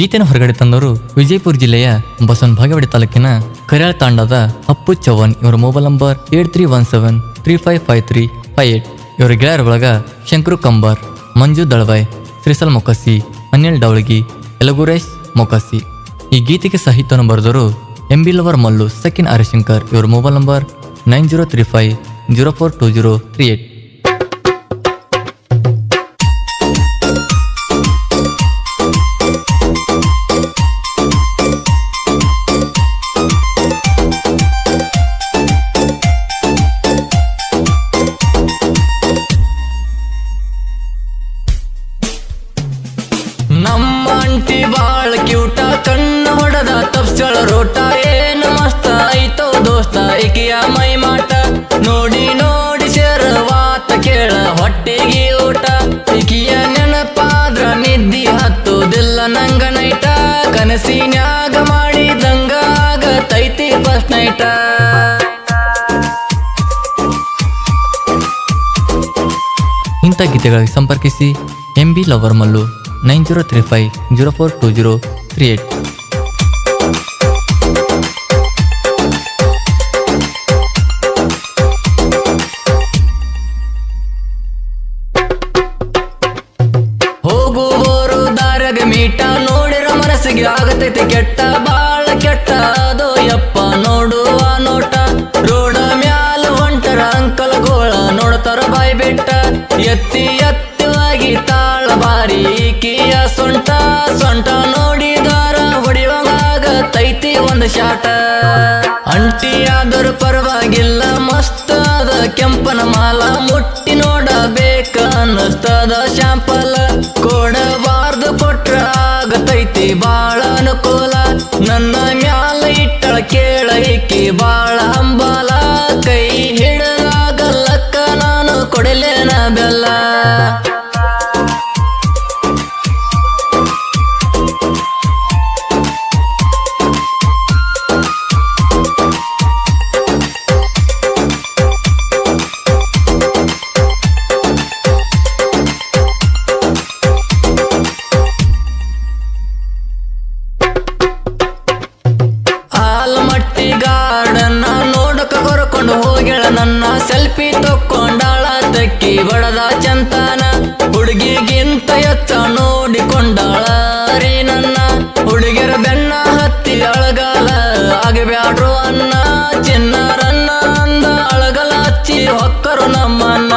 ಗೀತೆನ ಹೊರಗಡೆ ತಂದವರು ವಿಜಯಪುರ ಜಿಲ್ಲೆಯ ಬಸವನ ಬಾಗೇವಾಡಿ ತಾಲೂಕಿನ ಕರ್ಯಾಳ ತಾಂಡದ ಅಪ್ಪು ಚವ್ಹಾಣ್. ಇವರ ಮೊಬೈಲ್ ನಂಬರ್ 8317355358. ಇವರ ಗೆಳೆಯರ ಬಳಗ ಶಂಕರು ಕಂಬಾರ್, ಮಂಜು ದಳವಾಯ್, ಶ್ರೀಸಲ್ ಮೊಕಸಿ, ಅನಿಲ್ ಡವಳಗಿ, ಯಲಗುರೇಶ್ ಮೊಕಸಿ. ಈ ಗೀತೆಗೆ ಸಾಹಿತ್ಯವನ್ನು ಬರೆದವರು ಎಂಬಿ ಲವರ್ ಮಲ್ಲು, ಸಕಿನ್ ಆರ್ಯಶಂಕರ್. ಇವರ ಮೊಬೈಲ್ ನಂಬರ್ 9035042038. ನಮ್ಮ ಅಂಟಿ ಬಾಳ ಕ್ಯೂಟ, ಕಣ್ಣ ಹೊಡೆದ ತಪ್ಸಳ ರೋಟ, ಏನು ಮಸ್ತ ಐತೋ ದೋಸ್ತ ಇಕಿಯ ಮೈ ಮಾಟ. ನೋಡಿ ನೋಡಿ ಸೇರವಾತ ಕೇಳ ಹೊಟ್ಟೆಗೆ ಊಟ, ಇಕಿಯ ನೆನಪಾದ್ರ ನಿದ್ದಿ ಹತ್ತೋದಿಲ್ಲ ನಂಗ ನೈಟ. ಕನಸಿನ್ಯಾಗ ಮಾಡಿದಂಗ ಆಗತೈತಿ ಫಸ್ಟ್ ನೈಟ. ಇಂಥ ಗೀತೆಗಳಿಗೆ ಸಂಪರ್ಕಿಸಿ ಎಂಬಿ ಲವರ್ ಮಲ್ಲು 9035042038. ಹೋಗುವವರು ದಾರ್ಯಾಗ ಮೀಟ, ನೋಡಿರ ಮನಸ್ಸಿಗೆ ಆಗತೈತಿ ಕೆಟ್ಟ, ಬಾಳ ಕೆಟ್ಟ ಅದೋ ಯಪ್ಪ ನೋಡುವ ನೋಟ. ರೋಡ ಮ್ಯಾಲ ಹೊಂಟರ ಅಂಕಲ್ ಗೋಳ ನೋಡ್ತಾರ ಬಾಯಿ ಬೆಟ್ಟ, ಎತ್ತಿ ಎತ್ತವಾಗಿ ತಾಳ ಬಾರಿ ಈಕಿಯ ಸೊಂಟ. ಸೊಂಟ ನೋಡಿದಾರ ಹೊಡಿಯುವಾಗತೈತಿ ಒಂದು ಶಾಟ. ಅಂಟಿ ಆದರೂ ಪರವಾಗಿಲ್ಲ ಮಸ್ತ್ ಅದ ಕೆಂಪನ ಮಾಲ, ಮುಟ್ಟಿ ನೋಡಬೇಕ ಅನ್ನಿಸ್ತದ ಶಾಂಪಲ್. ಕೊಡಬಾರ್ದು ಕೊಟ್ರ ಆಗತೈತಿ ಬಾಳ ಅನುಕೂಲ, ನನ್ನ ಮ್ಯಾಲ ಇಟ್ಟಳ ಕೇಳ ಈಕಿ ಬಾಳ ಹಂಬಲ. ಕೈ ಹಿಡದಾಗಲ್ಲಕ್ಕ ನಾನು ಕೊಡಲೇನ ಬೆಲ್ಲ. ಆಲ್ಮಟ್ಟಿ ಗಾರ್ಡನ್ನ ನೋಡಕ ಕರ್ಕೊಂಡು ಹೋಗ್ಯಾಳ ನನ್ನ, ಸೆಲ್ಫಿ ತಕ್ಕೊಂಡಾಳ ತಕ್ಕಿ ಬಡದ ಚಂತಾನ. ಹುಡುಗಿಗಿಂತ ಎತ್ತ ನೋಡಿಕೊಂಡಾಳ ರೀ ನನ್ನ, ಹುಡುಗಿಯರ ಬೆನ್ನ ಹತ್ತಿ ಅಳಗಾಲ ಆಗಬ್ಯಾಡ್ರು ಅನ್ನ. ಚಿನ್ನರನ್ನ ಅಂದ ಅಳಗಲ ಹಚ್ಚಿ ಹೊಕ್ಕರು ನಮ್ಮನ್ನ.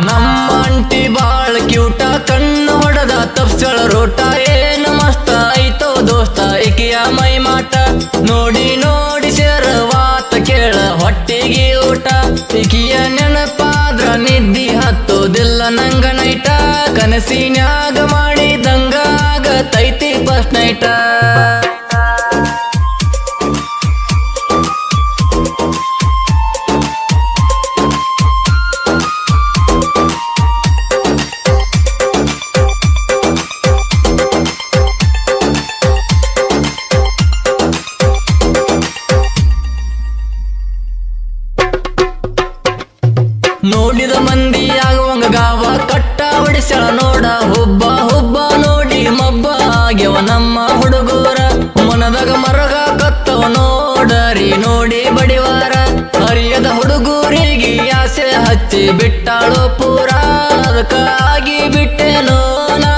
ನಮ್ಮ ಅಂಟಿ ಬಾಳ ಕ್ಯೂಟ, ಕಣ್ಣು ಹೊಡೆದ ತಪ್ಸಳ ರೋಟ, ಏನು ಮಸ್ತ ಐತೋ ದೋಸ್ತ ಇಕಿಯ ಮೈ ಮಾಟ. ನೋಡಿ ನೋಡಿ ಸೇರವಾತ ಕೇಳ ಹೊಟ್ಟೆಗೆ ಊಟ, ಇಕಿಯ ನೆನಪಾದ್ರ ನಿದ್ದಿ ಹತ್ತೋದಿಲ್ಲ ನಂಗ ನೈಟ. ಕನಸಿನ್ಯಾಗ ಮಾಡಿದಂಗ ಆಗತೈತಿ ಫಸ್ಟ್ ನೈಟ. ನೋಡಿದ ಮಂದಿ ಆಗುವಂಗ ಗಾವ, ಕಟ್ಟ ಹೊಡಿಸಳ ನೋಡ ಹುಬ್ಬ ಹುಬ್ಬ ನೋಡಿ ಮಬ್ಬ ಆಗ್ಯವ ನಮ್ಮ ಹುಡುಗೂರ. ಮನದಾಗ ಮರಗ ಕತ್ತವ ನೋಡರಿ ನೋಡಿ ಬಡಿವಾರ, ಹರಿಯದ ಹುಡುಗೂರಿಗೆ ಆಸೆ ಹಚ್ಚಿ ಬಿಟ್ಟಾಳೋ ಪೂರ. ಅದಕ್ಕ ಆಗಿ ಬಿಟ್ಟೆನೋ ನಾ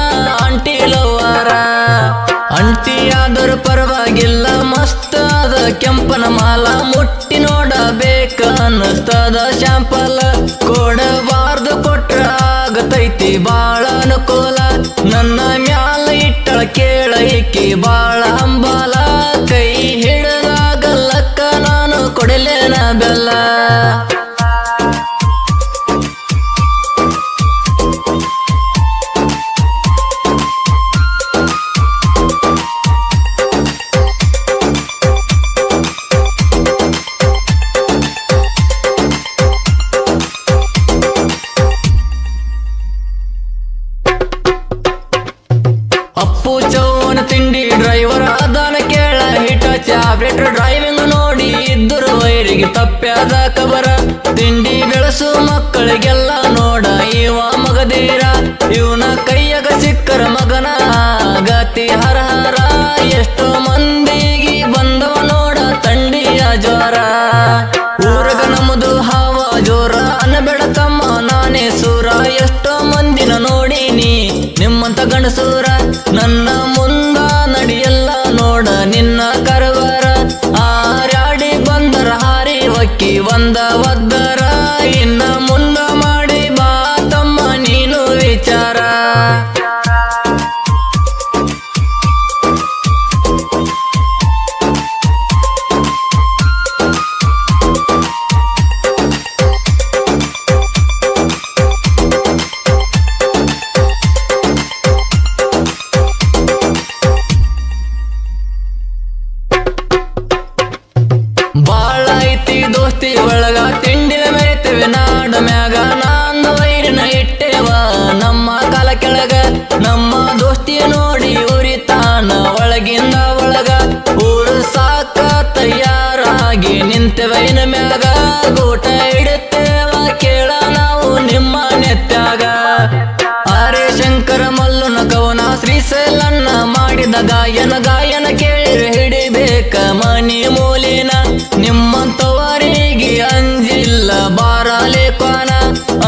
ಅಂಟಿ ಲವ್ವಾರ. ಅಂಟಿ ಆದರೂ ಪರವಾಗಿಲ್ಲ ಮಸ್ತ್ ಅದ ಕೆಂಪನ ಮಾಲ, ಮುಟ್ಟಿ ನೋಡಬೇಕ ಅನ್ನಿಸ್ತದ ಶಾಂಪಲ್. ಕೊಡಬಾರ್ದು ಕೊಟ್ರ ಆಗತೈತಿ ಬಾಳ ಅನುಕೂಲ, ನನ್ನ ಮ್ಯಾಲ ಇಟ್ಟಳ ಕೇಳ ಈಕಿ ಬಾಳ ಹಂಬಲ. ಕೈ ಹಿಡದಾಗಲ್ಲಕ್ಕ ನಾನು ಕೊಡಲೇನ ಬೆಲ್ಲ. ಅಪ್ಪು ಚವ್ಹಾಣ್ ತಿಂಡಿ ಡ್ರೈವರ್ ಅದಾನ ಕೇಳ ಹಿಟ, ಚಾಬ್ಲೆಟ್ ಡ್ರೈವಿಂಗ್ ನೋಡಿ ಇದ್ದರು ವೈರಿಗೆ ತಪ್ಪ್ಯಾದ ಕಬರ. ತಿಂಡಿ ಬೆಳೆಸು ಮಕ್ಕಳಿಗೆಲ್ಲ ನೋಡ ಇವ ಮಗದೀರ, ಇವನ ಕೈಯಾಗ ಸಿಕ್ಕರ ಮಗನ ಗತಿ ಹರ ಹರ. ಶ್ರೀಸಲನ್ನ ಮಾಡಿದ ಗಾಯನ ಕೇಳಿ ಹಿಡಿಬೇಕ ಮನಿ ಮೂಲಿನ ನಿಮ್ಮಂತವರಿಗೆ ಅಂಜಿಲ್ಲ ಬಾರಲೆ ಕ್ವಾನ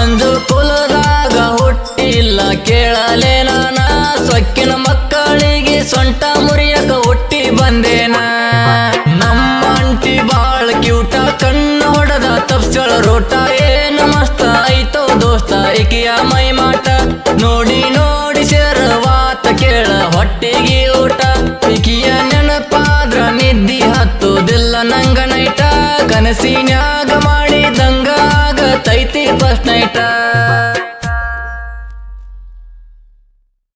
ಅಂಜು ಕುಲದಾಗ ಹುಟ್ಟಿಲ್ಲ ಕೇಳಲೆ ನಾನ ಸೊಕ್ಕಿನ ಮಕ್ಕಳಿಗೆ ಸೊಂಟ ಮುರಿಯಕ ಹುಟ್ಟಿ ಬಂದೇನ ನಮ್ಮ ಅಂಟಿ ಬಾಳ್ ಕ್ಯೂಟ ಕಣ್ಣು ಹೊಡೆದ ತಪ್ಸಳ ರೋಟ ಏನು ಮಸ್ತ ಐತೋ ದೋಸ್ತ ಈಕಿಯ ಮೈ ಮಾಟ ನೋಡಿ ನೋಡಿ ಸೇರವಾತ ಕೇಳ ಹೊಟ್ಟೆಗೆ ಊಟ ಈಕಿಯ ನೆನಪಾದ್ರ ನಿದ್ದಿ ಹತ್ತುದಿಲ್ಲ ನಂಗ ನೈಟ ಕನಸಿನ್ಯಾಗ ಮಾಡಿದಂಗ ಆಗತೈತಿ ಫಸ್ಟ್ ನೈಟ